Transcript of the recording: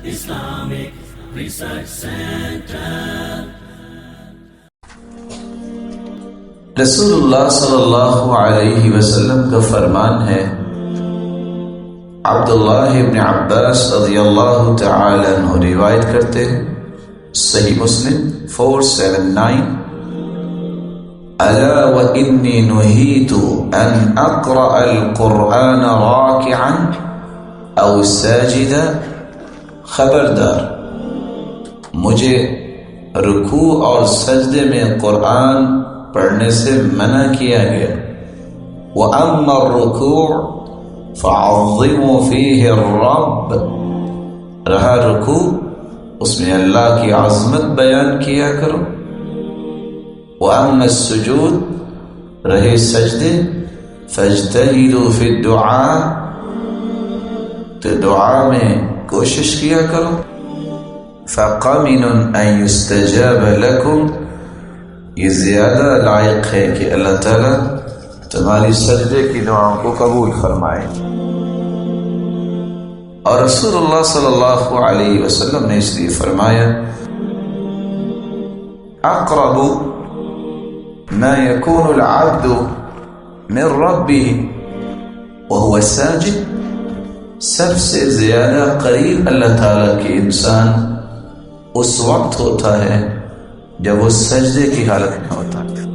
Islamic Research Center. رسول اللہ صلی اللہ علیہ وسلم کا فرمان ہے، عبداللہ ابن عباس رضی اللہ تعالی عنہ روایت کرتے ہیں، صحیح مسلم 479، الا وانی نہیت ان اقرأ القرآن راکعا او ساجدا، خبردار مجھے رکوع اور سجدے میں قرآن پڑھنے سے منع کیا گیا۔ وَأَمَّا الرُّكُوعُ فَعَظِّمُوا فِيهِ الرَّبَّ، رہا رکوع اس میں اللہ کی عظمت بیان کیا کرو۔ وَأَمَّا السُّجُودُ، رہے سجدے، فَاجْتَهِدُوا فِي الدُّعَاءِ، تو دعا میں کوشش کیا کرو۔ فَقَمِنٌ أَن يُسْتَجَابَ لَكُمْ، یہ زیادہ لائق ہے کہ اللہ تعالیٰ تمہاری سجدے کی دعاؤں کو قبول فرمائے۔ اور رسول اللہ صلی اللہ علیہ وسلم نے اس لیے فرمایا، اقرب ما يكون العبد من ربه وهو ساجد، سب سے زیادہ قریب اللہ تعالیٰ کے انسان اس وقت ہوتا ہے جب وہ سجدے کی حالت میں ہوتا ہے۔